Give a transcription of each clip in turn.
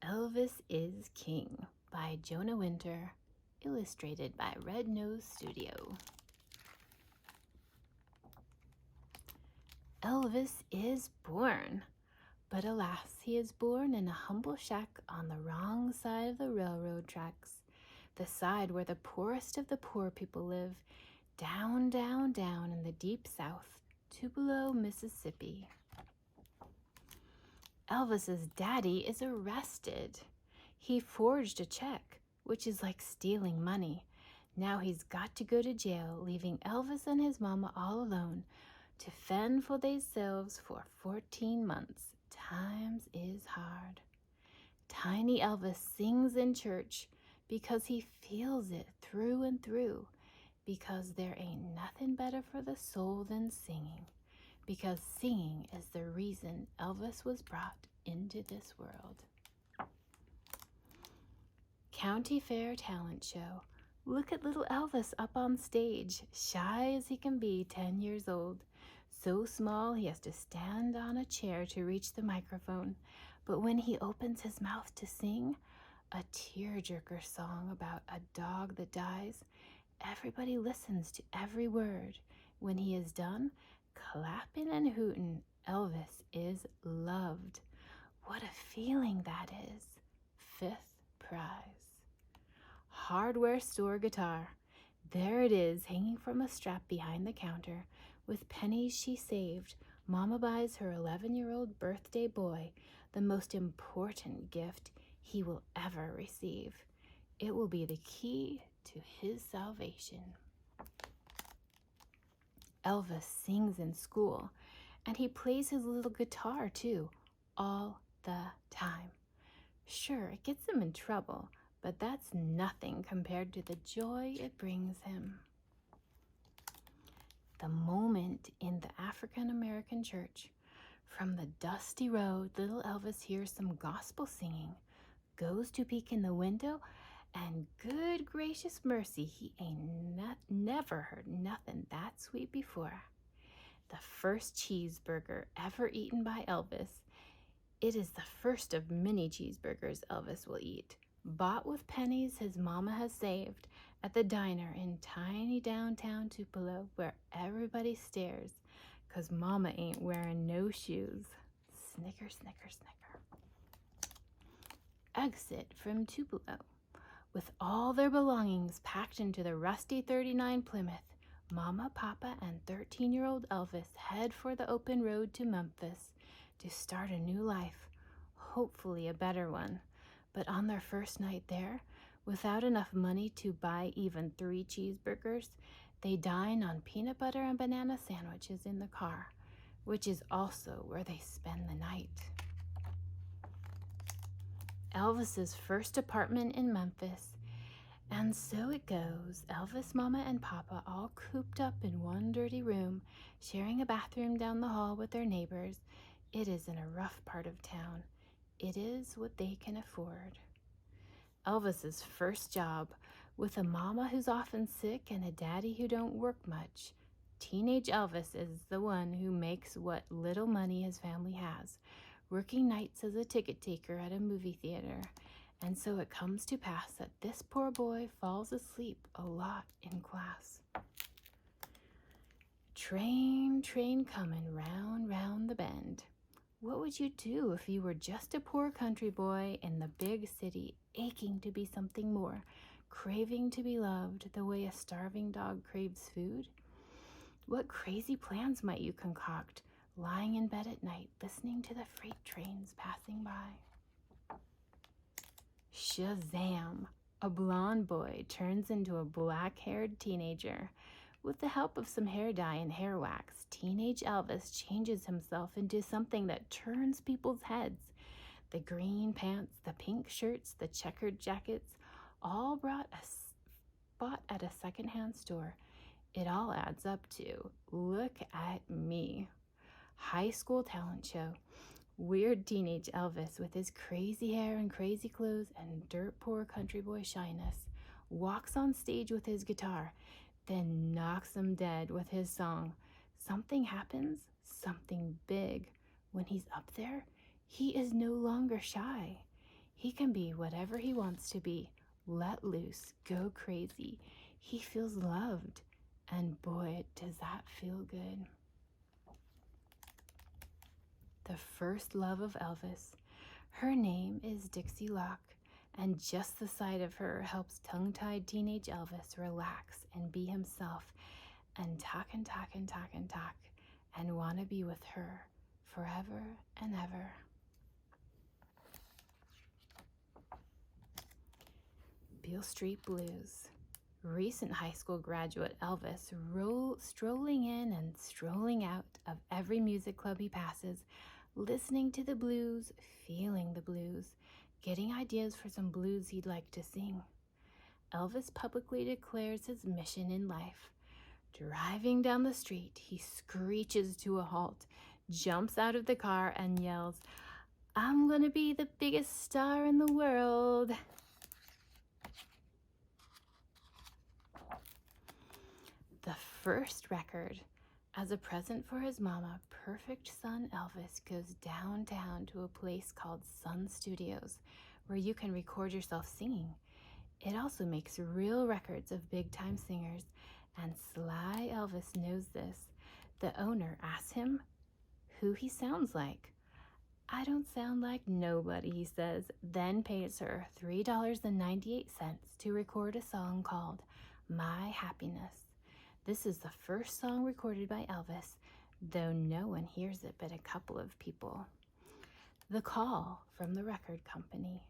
Elvis is King by Jonah Winter, illustrated by Red Nose Studio. Elvis is born, but alas, he is born in a humble shack on the wrong side of the railroad tracks, the side where the poorest of the poor people live, down, down, down in the deep south, Tupelo, Mississippi. Elvis's daddy is arrested. He forged a check, which is like stealing money. Now he's got to go to jail, leaving Elvis and his mama all alone to fend for themselves for 14 months. Times is hard. Tiny Elvis sings in church because he feels it through and through, because there ain't nothing better for the soul than singing, because singing is the reason Elvis was brought into this world. County Fair Talent Show. Look at little Elvis up on stage, shy as he can be, 10 years old. So small he has to stand on a chair to reach the microphone. But when he opens his mouth to sing a tearjerker song about a dog that dies, everybody listens to every word. When he is done, clapping and hooting, Elvis is loved. What a feeling that is. 5th prize. Hardware store guitar. There it is, hanging from a strap behind the counter. With pennies she saved, Mama buys her 11-year-old birthday boy the most important gift he will ever receive. It will be the key to his salvation. Elvis sings in school, and he plays his little guitar too, all the time. Sure, it gets him in trouble, but that's nothing compared to the joy it brings him. The moment in the African American church. From the dusty road, little Elvis hears some gospel singing, goes to peek in the window, and good gracious mercy, he ain't never heard nothing that sweet before. The first cheeseburger ever eaten by Elvis. It is the first of many cheeseburgers Elvis will eat, bought with pennies his mama has saved at the diner in tiny downtown Tupelo, where everybody stares 'cause mama ain't wearing no shoes. Snicker, snicker, snicker. Exit from Tupelo. With all their belongings packed into the rusty 39 Plymouth, Mama, Papa, and 13-year-old Elvis head for the open road to Memphis to start a new life, hopefully a better one. But on their first night there, without enough money to buy even 3 cheeseburgers, they dine on peanut butter and banana sandwiches in the car, which is also where they spend the night. Elvis's first apartment in Memphis. And so it goes, Elvis, Mama, and Papa all cooped up in one dirty room, sharing a bathroom down the hall with their neighbors. It is in a rough part of town. It is what they can afford. Elvis's first job, with a mama who's often sick and a daddy who don't work much. Teenage Elvis is the one who makes what little money his family has, working nights as a ticket taker at a movie theater. And so it comes to pass that this poor boy falls asleep a lot in class. Train coming round, round the bend. What would you do if you were just a poor country boy in the big city, aching to be something more, craving to be loved the way a starving dog craves food? What crazy plans might you concoct, lying in bed at night, listening to the freight trains passing by? Shazam! A blonde boy turns into a black-haired teenager. With the help of some hair dye and hair wax, teenage Elvis changes himself into something that turns people's heads. The green pants, the pink shirts, the checkered jackets, all bought at a secondhand store. It all adds up to, look at me. High school talent show. Weird teenage Elvis with his crazy hair and crazy clothes and dirt poor country boy shyness walks on stage with his guitar, then knocks him dead with his song. Something happens, something big. When he's up there, he is no longer shy. He can be whatever he wants to be. Let loose, go crazy. He feels loved, and boy, does that feel good. The first love of Elvis. Her name is Dixie Locke, and just the sight of her helps tongue-tied teenage Elvis relax and be himself and talk and talk and talk and talk and want to be with her forever and ever. Beale Street Blues. Recent high school graduate Elvis strolling in and strolling out of every music club he passes, listening to the blues, feeling the blues, getting ideas for some blues he'd like to sing. Elvis publicly declares his mission in life. Driving down the street, he screeches to a halt, jumps out of the car, and yells, "I'm gonna be the biggest star in the world." The first record. As a present for his mama, perfect son Elvis goes downtown to a place called Sun Studios, where you can record yourself singing. It also makes real records of big-time singers, and sly Elvis knows this. The owner asks him who he sounds like. "I don't sound like nobody," he says, then pays her $3.98 to record a song called My Happiness. This is the first song recorded by Elvis, though no one hears it but a couple of people. The call from the record company.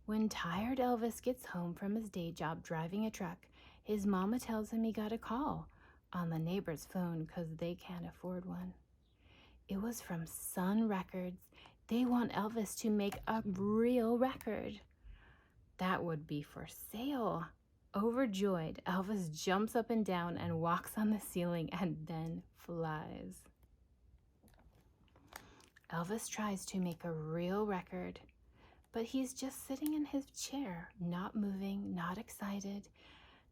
When tired Elvis gets home from his day job driving a truck, his mama tells him he got a call on the neighbor's phone because they can't afford one. It was from Sun Records. They want Elvis to make a real record that would be for sale. Overjoyed, Elvis jumps up and down and walks on the ceiling and then flies. Elvis tries to make a real record, but he's just sitting in his chair, not moving, not excited,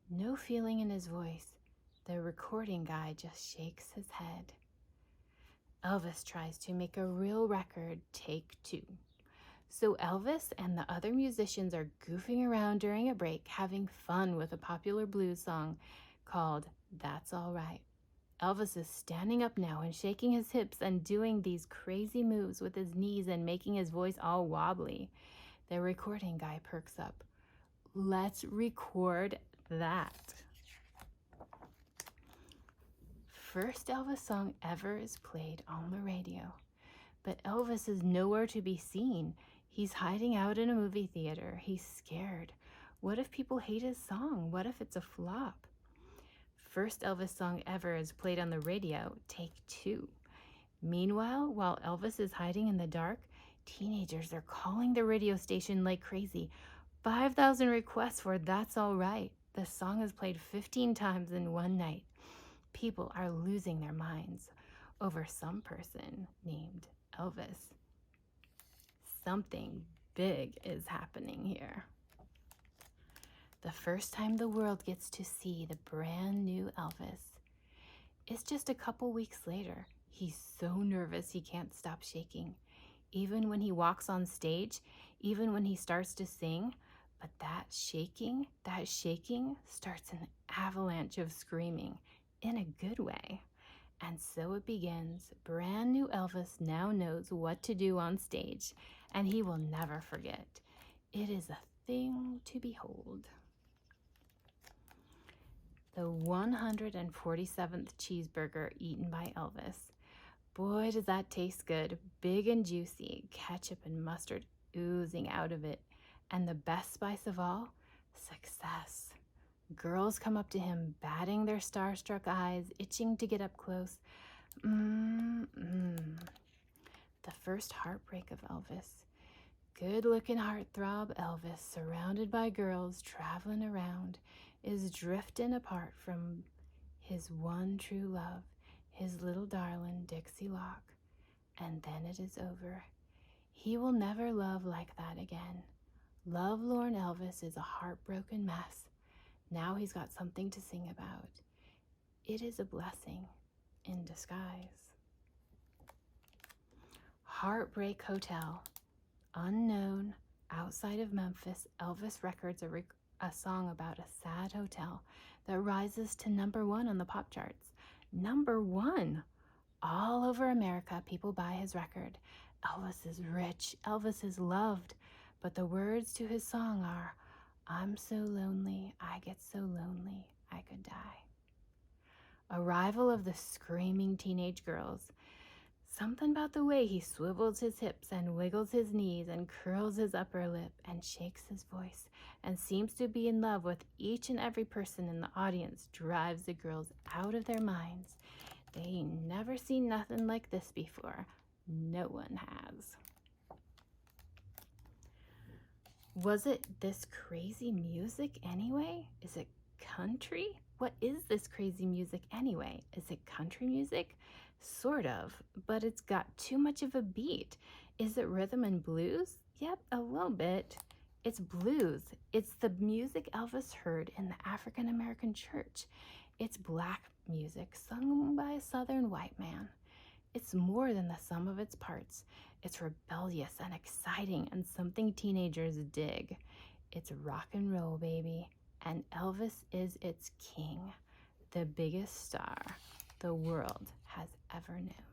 no feeling in his voice. The recording guy just shakes his head. Elvis tries to make a real record, take 2. So Elvis and the other musicians are goofing around during a break, having fun with a popular blues song called That's All Right. Elvis is standing up now and shaking his hips and doing these crazy moves with his knees and making his voice all wobbly. The recording guy perks up. Let's record that. First Elvis song ever is played on the radio. But Elvis is nowhere to be seen. He's hiding out in a movie theater. He's scared. What if people hate his song? What if it's a flop? First Elvis song ever is played on the radio, take 2. Meanwhile, while Elvis is hiding in the dark, teenagers are calling the radio station like crazy. 5,000 requests for That's All Right. The song is played 15 times in one night. People are losing their minds over some person named Elvis. Something big is happening here. The first time the world gets to see the brand new Elvis. It's just a couple weeks later. He's so nervous he can't stop shaking. Even when he walks on stage, even when he starts to sing, but that shaking starts an avalanche of screaming in a good way. And so it begins. Brand new Elvis now knows what to do on stage, and he will never forget. It is a thing to behold. The 147th cheeseburger eaten by Elvis. Boy, does that taste good. Big and juicy, ketchup and mustard oozing out of it. And the best spice of all, success. Girls come up to him, batting their starstruck eyes, itching to get up close. The first heartbreak of Elvis. Good-looking heartthrob Elvis, surrounded by girls, traveling around, is drifting apart from his one true love, his little darling Dixie Locke. And then it is over. He will never love like that again. Lovelorn Elvis is a heartbroken mess. Now he's got something to sing about. It is a blessing in disguise. Heartbreak Hotel. Unknown, Outside of Memphis, Elvis records a song about a sad hotel that rises to #1 on the pop charts. #1! All over America, people buy his record. Elvis is rich. Elvis is loved. But the words to his song are, "I'm so lonely, I get so lonely, I could die." Arrival of the screaming teenage girls. Something about the way he swivels his hips and wiggles his knees and curls his upper lip and shakes his voice and seems to be in love with each and every person in the audience drives the girls out of their minds. They ain't never seen nothing like this before. No one has. Was it this crazy music anyway? Is it country? What is this crazy music anyway? Is it country music? Sort of, but it's got too much of a beat. Is it rhythm and blues? Yep, a little bit. It's blues. It's the music Elvis heard in the African American church. It's black music sung by a Southern white man. It's more than the sum of its parts. It's rebellious and exciting and something teenagers dig. It's rock and roll, baby. And Elvis is its king, the biggest star the world has ever known.